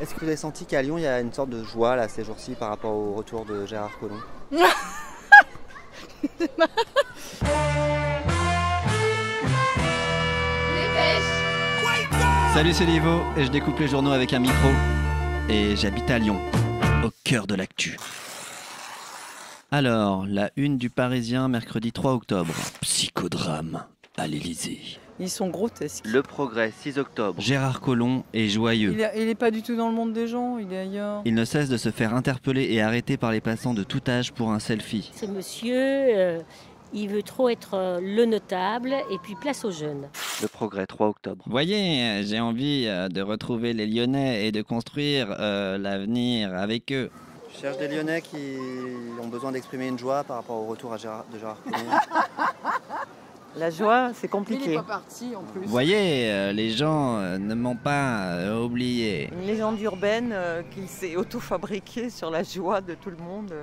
Est-ce que vous avez senti qu'à Lyon, il y a une sorte de joie là, ces jours-ci par rapport au retour de Gérard Collomb? Salut, c'est Livo et je découpe les journaux avec un micro. Et j'habite à Lyon, au cœur de l'actu. Alors, la une du Parisien, mercredi 3 octobre. Psychodrame à l'Élysée. Ils sont grotesques. Le Progrès, 6 octobre. Gérard Collomb est joyeux. Il est pas du tout dans le monde des gens, il est ailleurs. Il ne cesse de se faire interpeller et arrêter par les passants de tout âge pour un selfie. Ce monsieur, il veut trop être le notable et puis place aux jeunes. Le Progrès, 3 octobre. Voyez, j'ai envie de retrouver les Lyonnais et de construire l'avenir avec eux. Je cherche des Lyonnais qui ont besoin d'exprimer une joie par rapport au retour de Gérard Collomb. La joie, c'est Il compliqué. n'est pas parti en plus. Voyez, les gens ne m'ont pas oublié. Une légende urbaine qui s'est auto-fabriquée sur la joie de tout le monde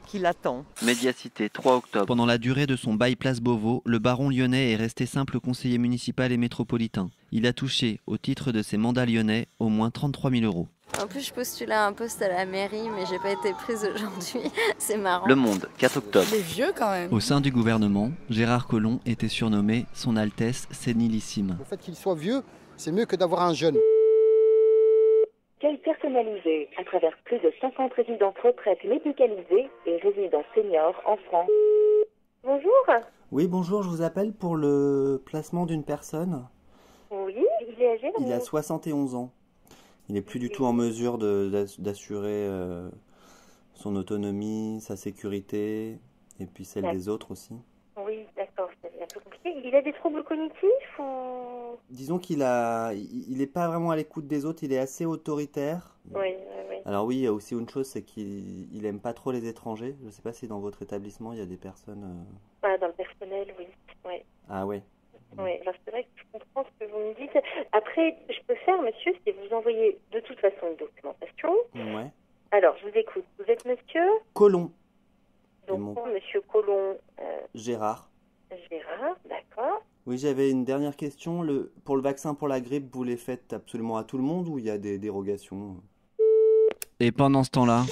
qui l'attend. Médiacité, 3 octobre. Pendant la durée de son bail Place Beauvau, le baron lyonnais est resté simple conseiller municipal et métropolitain. Il a touché, au titre de ses mandats lyonnais, au moins 33 000 €. En plus, je postulais à un poste à la mairie, mais j'ai pas été prise aujourd'hui. C'est marrant. Le Monde, 4 octobre. Il est vieux quand même. Au sein du gouvernement, Gérard Collomb était surnommé Son Altesse Sénilissime. Le fait qu'il soit vieux, c'est mieux que d'avoir un jeune. Accueil personnalisé à travers plus de 50 résidences retraite médicalisées et résidences seniors en France. Bonjour. Oui, bonjour, je vous appelle pour le placement d'une personne. Oui, il est âgé. Il a 71 ans. Il n'est plus du tout en mesure d'assurer son autonomie, sa sécurité, et puis celle des autres aussi. Oui, d'accord, c'est un peu compliqué. Il a des troubles cognitifs ou... Disons il n'est pas vraiment à l'écoute des autres, il est assez autoritaire. Oui. Alors oui, il y a aussi une chose, c'est qu'il n'aime pas trop les étrangers. Je ne sais pas si dans votre établissement, il y a des personnes... Dans le personnel, oui. Ah ouais. Oui, alors c'est vrai que je comprends ce que vous me dites. Après, je peux faire, monsieur, c'est vous envoyer de toute façon une documentation. Ouais. Alors, je vous écoute. Vous êtes monsieur Collomb. Donc, monsieur Collomb. Gérard. Gérard, d'accord. Oui, j'avais une dernière question. Pour le vaccin pour la grippe, vous les faites absolument à tout le monde ou il y a des dérogations? Et pendant ce temps-là,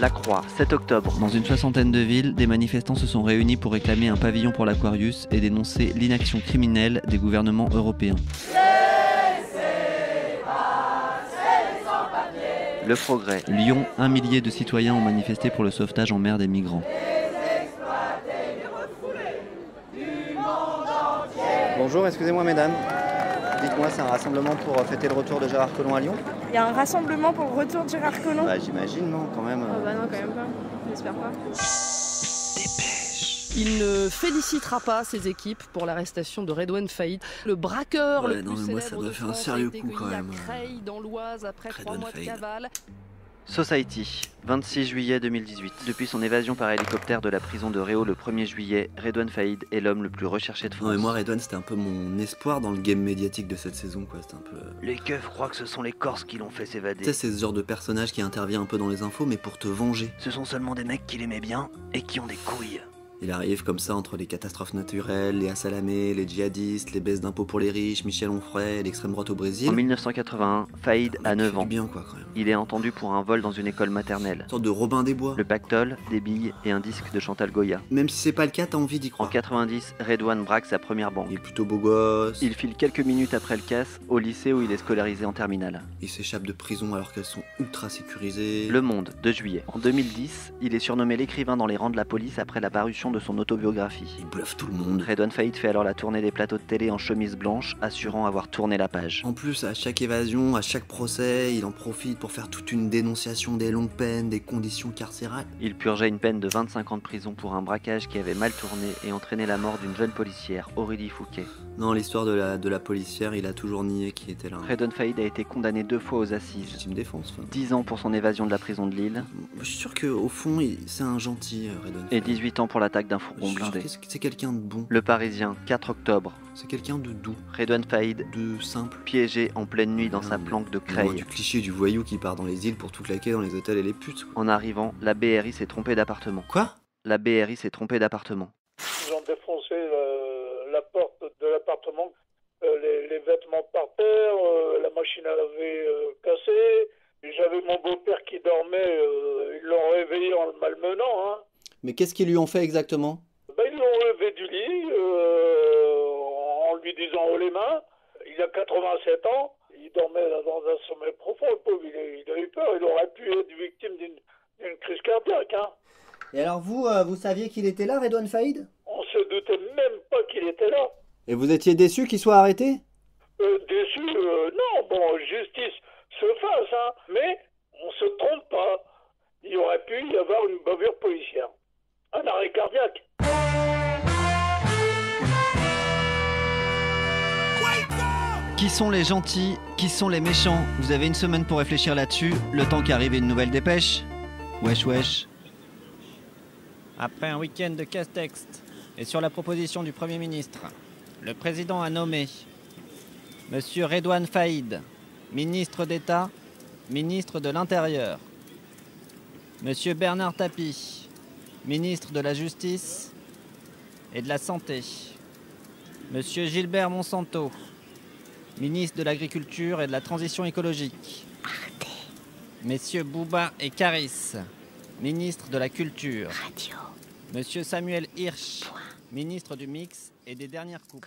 La Croix, 7 octobre. dans une soixantaine de villes, des manifestants se sont réunis pour réclamer un pavillon pour l'Aquarius et dénoncer l'inaction criminelle des gouvernements européens. Le Progrès. Lyon, 1 millier de citoyens ont manifesté pour le sauvetage en mer des migrants. Bonjour, excusez-moi mesdames. Dites-moi, c'est un rassemblement pour fêter le retour de Gérard Collomb à Lyon? Il y a un rassemblement pour le retour de Gérard Collomb? Bah j'imagine, non, quand même. Non, quand même pas. J'espère pas. Il ne félicitera pas ses équipes pour l'arrestation de Redouane Faïd, le braqueur le plus non, mais moi, ça célèbre doit de faire un France, sérieux a été coup, quand cueilli à même. Creil, dans l'Oise, après 3 Redouane mois de Faïd. cavale. Society, 26 juillet 2018. Depuis son évasion par hélicoptère de la prison de Réau le 1er juillet, Redouane Faïd est l'homme le plus recherché de France. Non mais moi Redouane c'était un peu mon espoir dans le game médiatique de cette saison quoi, c'était un peu... Les keufs croient que ce sont les Corses qui l'ont fait s'évader. Tu sais c'est ce genre de personnage qui intervient un peu dans les infos mais pour te venger. Ce sont seulement des mecs qui l'aimaient bien et qui ont des couilles. Il arrive comme ça entre les catastrophes naturelles, les Salamé, les djihadistes, les baisses d'impôts pour les riches, Michel Onfray, l'extrême droite au Brésil. En 1981, Faïd a 9 ans. Bien quoi quand même. Il est entendu pour un vol dans une école maternelle. Une sorte de Robin des Bois. Le pactole, des billes et un disque de Chantal Goya. Même si c'est pas le cas, t'as envie d'y En croire. 90, Redouane braque sa première banque. Il est plutôt beau gosse. Il file quelques minutes après le casse au lycée où il est scolarisé en terminale. Il s'échappe de prison alors qu'elles sont ultra sécurisées. Le Monde, 2 juillet. En 2010, il est surnommé l'écrivain dans les rangs de la police après la parution de son autobiographie. Il bluffe tout le monde. Redouane Faïd fait alors la tournée des plateaux de télé en chemise blanche, assurant avoir tourné la page. En plus, à chaque évasion, à chaque procès, il en profite pour faire toute une dénonciation des longues peines, des conditions carcérales. Il purgeait une peine de 25 ans de prison pour un braquage qui avait mal tourné et entraîné la mort d'une jeune policière, Aurélie Fouquet. Non, l'histoire de la policière, il a toujours nié qu'il était là. Redouane Faïd a été condamné 2 fois aux assises. Légitime défense. 10 ans pour son évasion de la prison de Lille. Je suis sûr qu'au fond, c'est un gentil, Redouane Et Faïd. 18 ans pour l'attaque d'un Je fourgon suis sûr blindé. que c'est quelqu'un de bon. Le Parisien, 4 octobre. C'est quelqu'un de doux, Redouane Faïd, de simple. piégé en pleine nuit dans sa planque de Loin Creil. du cliché du voyou qui part dans les îles pour tout claquer dans les hôtels et les putes. Quoi. En arrivant, la BRI s'est trompée d'appartement. Quoi? La BRI s'est trompée d'appartement. Ils ont défoncé la porte de l'appartement, les vêtements par terre, la machine à laver cassée, j'avais mon beau-père qui dormait, ils l'ont réveillé en le malmenant. Hein. Mais qu'est-ce qu'ils lui ont fait exactement? Ils l'ont levé du lit en lui disant haut les mains. Il a 87 ans, il dormait dans un sommeil profond, le pauvre, il a eu peur, il aurait pu être victime d'une crise cardiaque. Hein. Et alors vous saviez qu'il était là, Redouane Faïd? On se doutait même pas qu'il était là. Et vous étiez déçu qu'il soit arrêté? Déçu, non, bon, justice se fasse, hein, mais on se trompe pas. Il aurait pu y avoir une bavure policière, un arrêt cardiaque. Qui sont les gentils? Qui sont les méchants? Vous avez une semaine pour réfléchir là-dessus, le temps qu'arrive une nouvelle dépêche. Wesh wesh. Après un week-end de casse-texte, et sur la proposition du Premier ministre, le président a nommé Monsieur Redouane Faïd, ministre d'État, ministre de l'Intérieur. Monsieur Bernard Tapie, ministre de la Justice et de la Santé. Monsieur Gilbert Monsanto, ministre de l'Agriculture et de la Transition écologique. Messieurs Bouba et Caris, ministre de la Culture. Monsieur Samuel Hirsch, ministre du Mix et des dernières coupes.